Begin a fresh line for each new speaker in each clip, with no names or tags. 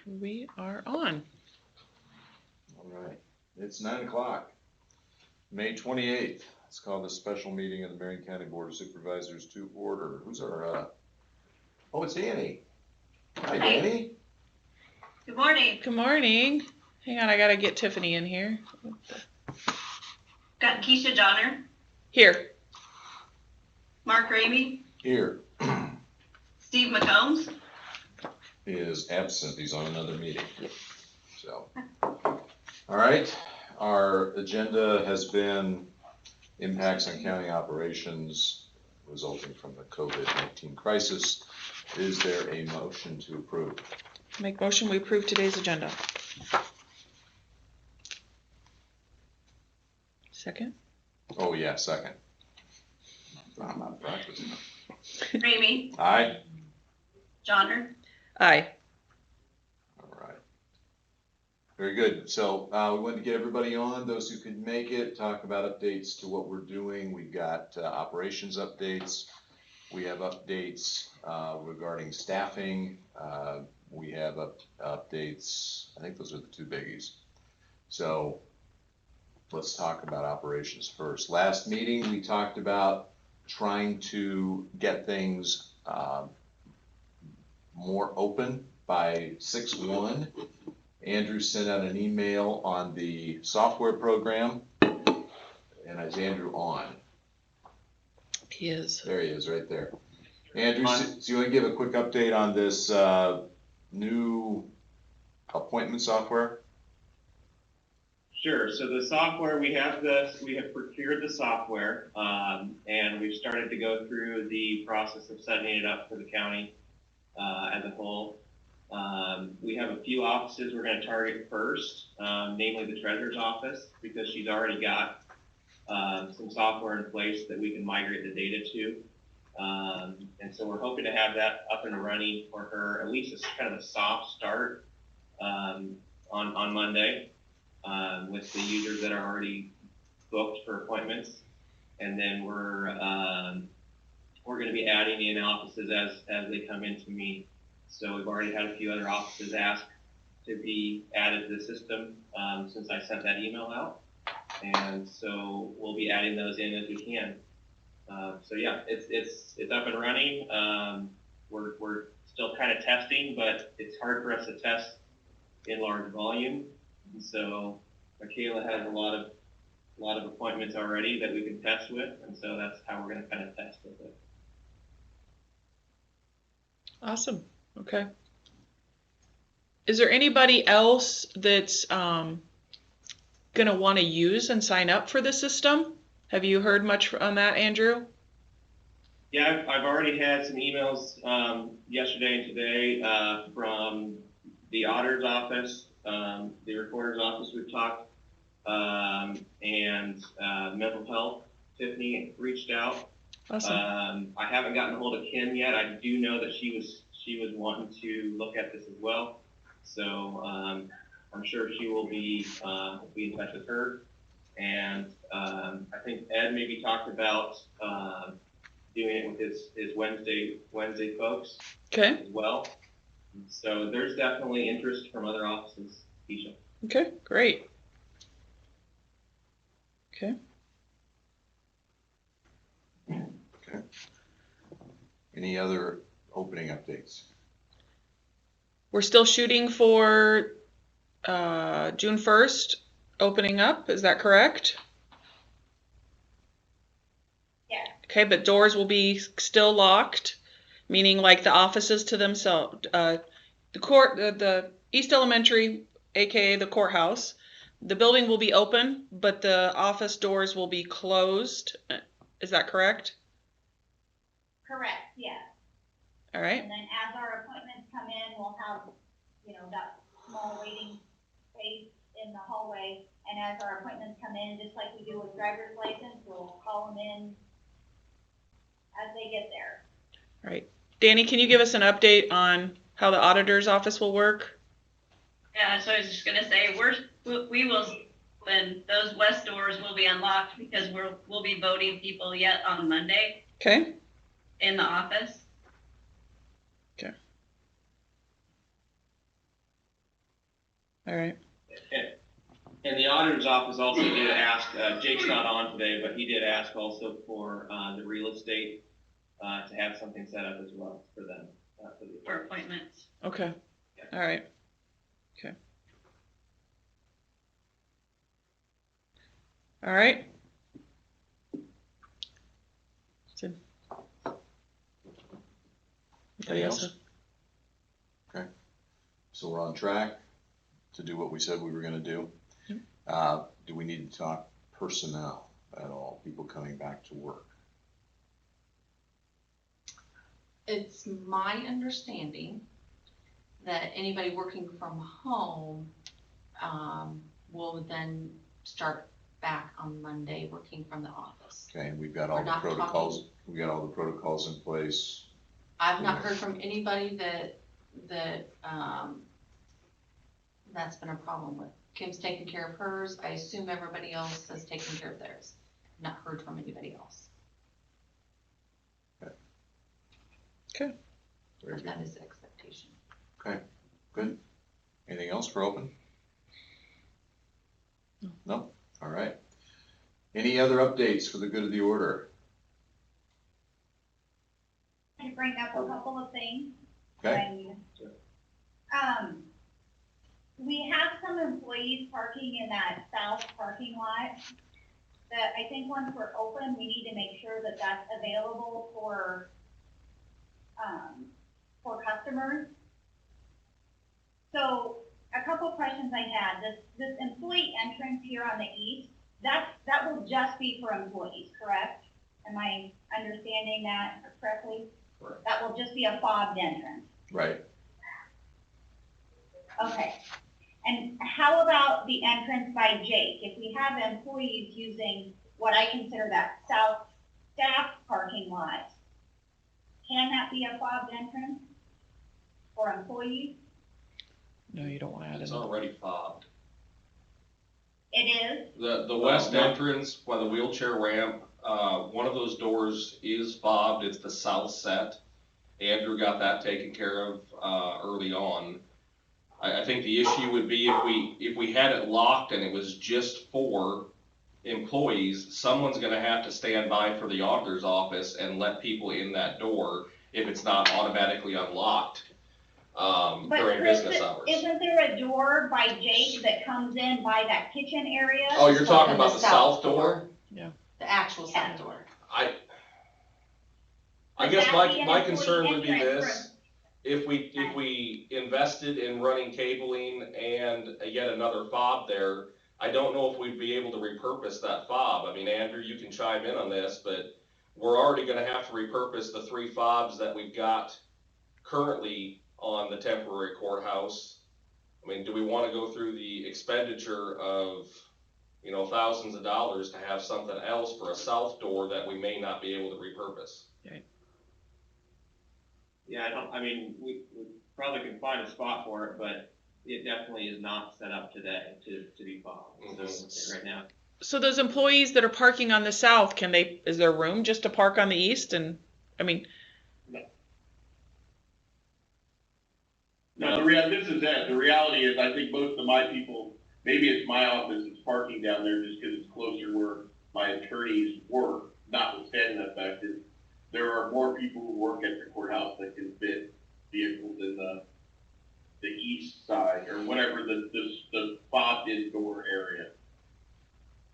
We are on.
All right, it's 9 o'clock, May 28th. Let's call this special meeting of the Marion County Board of Supervisors to order. Who's our, oh, it's Danny. Hi, Danny.
Good morning.
Good morning. Hang on, I gotta get Tiffany in here.
Got Keisha Johnner,
Here.
Mark Ramey,
Here.
Steve McCombs.
Is absent, he's on another meeting. So, all right, our agenda has been impacts on county operations resulting from the COVID-19 crisis. Is there a motion to approve?
Make motion, we approve today's agenda. Second?
Oh, yeah, second. I'm not practicing.
Ramey,
Aye.
Johnner.
Aye.
All right. Very good. So we wanted to get everybody on, those who could make it, talk about updates to what we're doing. We've got operations updates. We have updates regarding staffing. We have updates. I think those are the two biggies. So let's talk about operations first. Last meeting, we talked about trying to get things more open by 6/1. Andrew sent out an email on the software program. And is Andrew on?
He is.
There he is, right there. Andrew, so you want to give a quick update on this new appointment software?
Sure. So the software, we have procured the software, and we've started to go through the process of setting it up for the county as a whole. We have a few offices we're going to target first, namely the treasurer's office, because she's already got some software in place that we can migrate the data to. And so we're hoping to have that up and running for her, at least as kind of a soft start on Monday. With the users that are already booked for appointments, and then we're going to be adding in offices as they come into me. So we've already had a few other offices ask to be added to the system since I sent that email out, and so we'll be adding those in as we can. So yeah, it's up and running. We're still kind of testing, but it's hard for us to test in large volume. And so Michaela has a lot of appointments already that we can test with, and so that's how we're going to kind of test with it.
Awesome. Okay. Is there anybody else that's gonna want to use and sign up for the system? Have you heard much on that, Andrew?
Yeah, I've already had some emails yesterday and today from the auditor's office, the recorder's office we've talked, and mental health. Tiffany reached out.
Awesome.
I haven't gotten a hold of Kim yet. I do know that she was wanting to look at this as well. So I'm sure she will be in touch with her. And I think Ed maybe talked about doing it with his Wednesday folks.
Okay.
As well. So there's definitely interest from other offices, Keisha.
Okay, great. Okay.
Okay. Any other opening updates?
We're still shooting for June 1st opening up. Is that correct?
Yeah.
Okay, but doors will be still locked, meaning like the offices to themselves. The East Elementary, aka the courthouse, the building will be open, but the office doors will be closed. Is that correct?
Correct, yes.
All right.
And then as our appointments come in, we'll have, that small waiting space in the hallway. And as our appointments come in, just like we do with driver's license, we'll call them in as they get there.
All right. Danny, can you give us an update on how the auditor's office will work?
Yeah, so I was just gonna say we will, when those west doors will be unlocked, because we'll be voting people yet on Monday.
Okay.
In the office.
Okay. All right.
And the auditor's office also did ask, Jake's not on today, but he did ask also for the real estate to have something set up as well for them.
For appointments.
Okay. All right. Okay. All right. So,
Anything else? Okay. So we're on track to do what we said we were gonna do. Do we need to talk personnel at all, people coming back to work?
It's my understanding that anybody working from home, will then start back on Monday working from the office.
Okay, and we've got all
We're
the
not
protocols, we got all the protocols in place.
I've not heard from anybody that's been a problem with. Kim's taking care of hers. I assume everybody else has taken care of theirs. Not heard from anybody else.
okay.
Very good.
That is the expectation.
Okay, good. Anything else for open? No? All right. Any other updates for the good of the order?
To bring up a couple of things.
Okay,
We have some employees parking in that south parking lot that I think once we're open, we need to make sure that that's available for customers. So a couple questions I had, this employee entrance here on the east, that will just be for employees, correct? Am I understanding that correctly?
Correct.
That will just be a fobbed entrance.
right.
Okay. And how about the entrance by Jake? If we have employees using what I consider that south staff parking lot, can that be a fobbed entrance for employees?
No, you don't want to add
It's
it.
already fobbed.
It is?
The west entrance by the wheelchair ramp, one of those doors is fobbed. It's the south set. Andrew got that taken care of early on. I think the issue would be if we had it locked and it was just for employees, someone's gonna have to stand by for the auditor's office and let people in that door if it's not automatically unlocked during business hours.
Isn't there a door by Jake that comes in by that kitchen area?
Oh, you're talking
Open
about the south door?
The actual south door.
I
Would
guess
that
my
be an
concern would be
entrance
this, if we invested in running cabling and yet another fob there, I don't know if we'd be able to repurpose that fob. I mean, Andrew, you can chime in on this, but we're already gonna have to repurpose the 3 fobs that we've got currently on the temporary courthouse. I mean, do we wanna go through the expenditure of, thousands of dollars to have something else for a south door that we may not be able to repurpose?
Yeah, we probably can find a spot for it, but it definitely is not set up today to be fobbed. So right now.
So those employees that are parking on the south, is there room just to park on the east? And, I mean,
No, this is it. The reality is, I think most of my people, maybe it's my office that's parking down there just because it's closer where my attorneys work, notwithstanding the fact that there are more people who work at the courthouse that can fit vehicles in the east side or whatever the fobbed in door area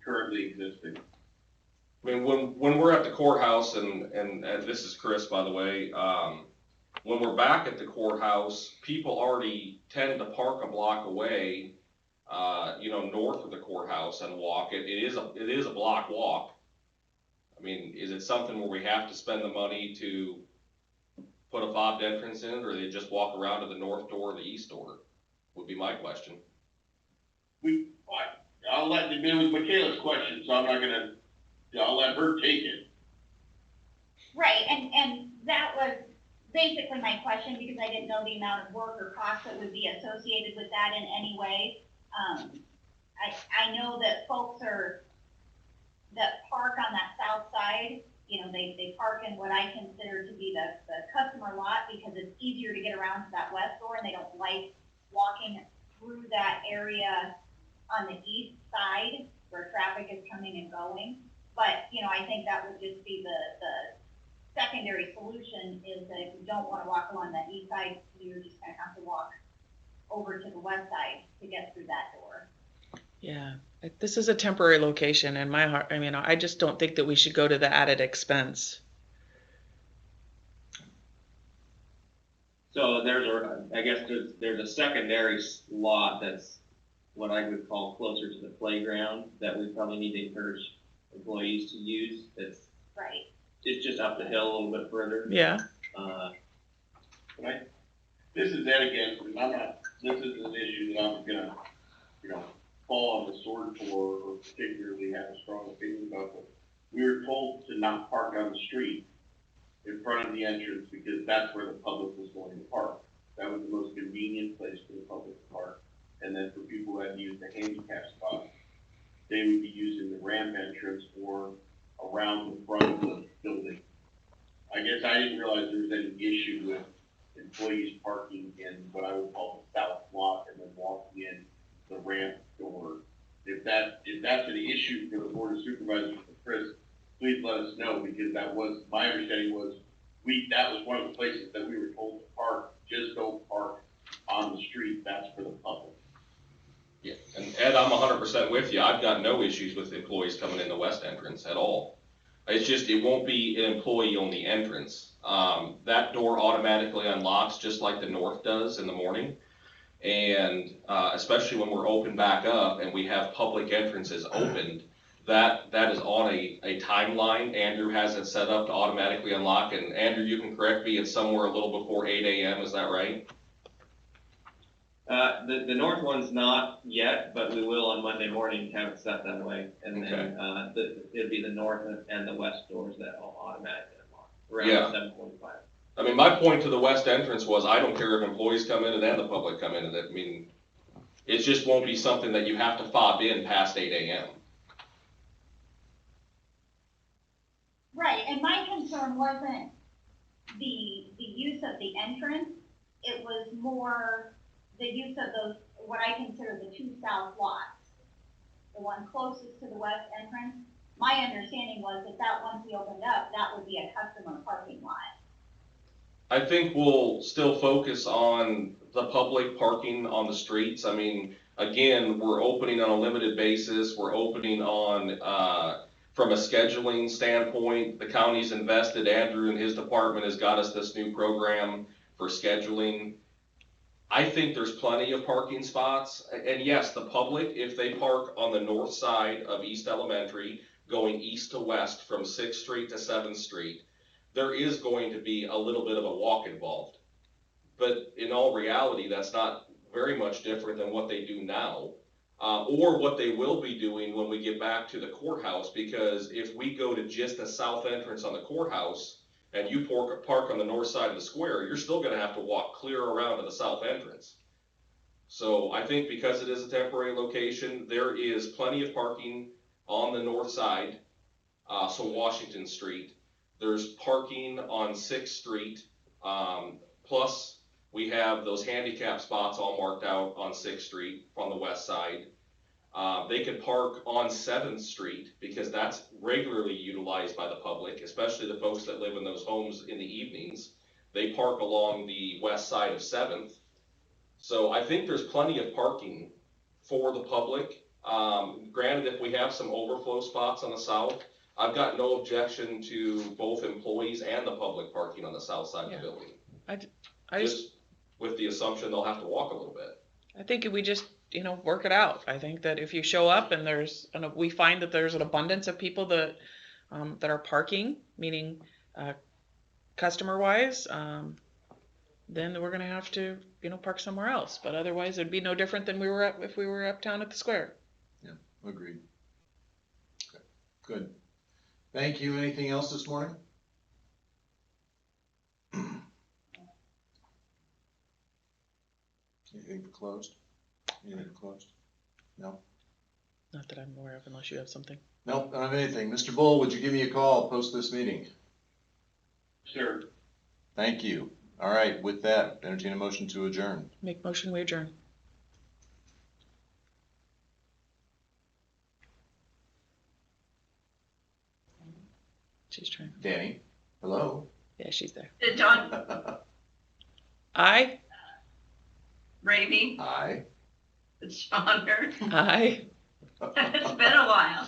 currently existing.
I mean, when we're at the courthouse, and this is Chris, by the way, when we're back at the courthouse, people already tend to park a block away, north of the courthouse and walk. It is a block walk. I mean, is it something where we have to spend the money to put a fobbed entrance in, or they just walk around to the north door or the east door? Would be my question.
I'll let it was Michaela's question, so I'm not gonna. I'll let her take it.
Right, and that was basically my question because I didn't know the amount of work or cost that would be associated with that in any way. I know that folks that park on that south side, they park in what I consider to be the customer lot because it's easier to get around to that west door and they don't like walking through that area on the east side where traffic is coming and going. But, you know, I think that would just be the secondary solution is that if you don't want to walk along that east side, you're just gonna have to walk over to the west side to get through that door.
Yeah, this is a temporary location in my heart. I mean, I just don't think that we should go to the added expense.
So I guess there's a secondary lot that's what I would call closer to the playground that we probably need to encourage employees to use.
Right.
It's just up the hill a little bit further.
Yeah.
This is Ed again, this is an issue that I'm gonna, fall on the sword for, or particularly have a strong opinion about, but we were told to not park on the street in front of the entrance because that's where the public was going to park. That was the most convenient place for the public to park. And then for people that use the handicap spot, they would be using the ramp entrance or around the front of the building. I guess I didn't realize there was any issue with employees parking in what I would call the south lot and then walking in the ramp door. If that's an issue for the Board of Supervisors, for Chris, please let us know, because my understanding was, that was one of the places that we were told to park. Just don't park on the street, that's for the public.
Yeah, and Ed, I'm 100% with you. I've got no issues with employees coming in the west entrance at all. It's just, it won't be an employee on the entrance. That door automatically unlocks just like the north does in the morning. And especially when we're open back up and we have public entrances opened, that is on a timeline. Andrew has it set up to automatically unlock. And Andrew, you can correct me, it's somewhere a little before 8 a.m., is that right?
The north one's not yet, but we will on Monday morning have it set that way. And then it'll be the north and the west doors that will automatically unlock around 7:45.
I mean, my point to the west entrance was, I don't care if employees come in and the public come in. I mean, it just won't be something that you have to fob in past 8 a.m.
Right, and my concern wasn't the use of the entrance, it was more the use of those, what I consider the two south lots. The one closest to the west entrance. My understanding was that once we opened up, that would be a customer parking lot.
I think we'll still focus on the public parking on the streets. I mean, again, we're opening on a limited basis. We're opening on, from a scheduling standpoint, the county's invested. Andrew and his department has got us this new program for scheduling. I think there's plenty of parking spots. And yes, the public, if they park on the north side of East Elementary, going east to west from 6th Street to 7th Street, there is going to be a little bit of a walk involved. But in all reality, that's not very much different than what they do now, or what they will be doing when we get back to the courthouse, because if we go to just the south entrance on the courthouse and you park on the north side of the square, you're still gonna have to walk clear around to the south entrance. So I think because it is a temporary location, there is plenty of parking on the north side, so Washington Street. There's parking on 6th Street, plus we have those handicap spots all marked out on 6th Street on the west side. They can park on 7th Street because that's regularly utilized by the public, especially the folks that live in those homes in the evenings. They park along the west side of 7th. So I think there's plenty of parking for the public. Granted, if we have some overflow spots on the south, I've got no objection to both employees and the public parking on the south side of the building.
I
Just with the assumption they'll have to walk a little bit.
I think if we just, work it out. I think that if you show up and we find that there's an abundance of people that are parking, meaning customer wise, then we're gonna have to, park somewhere else. But otherwise, it'd be no different than if we were uptown at the square.
Yeah, agreed. Okay, good. Thank you. Anything else this morning? Anything for closed? Anything for closed? No?
Not that I'm aware of, unless you have something.
Nope, I don't have anything. Mr. Bull, would you give me a call post this meeting?
Sure.
Thank you. All right, with that, entertain a motion to adjourn.
Make motion, we adjourn. She's trying.
Danny, hello?
Yeah, she's there.
John
Aye.
Raby,
Aye.
Shonner.
Aye.
It's been a while.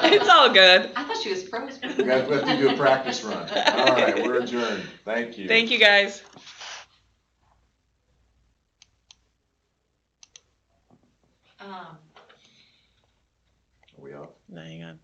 It's all good.
I thought she was frozen.
We have to do a practice run. All right, we're adjourned. Thank you.
Thank you, guys.
Um,
Are we off?
No, hang on.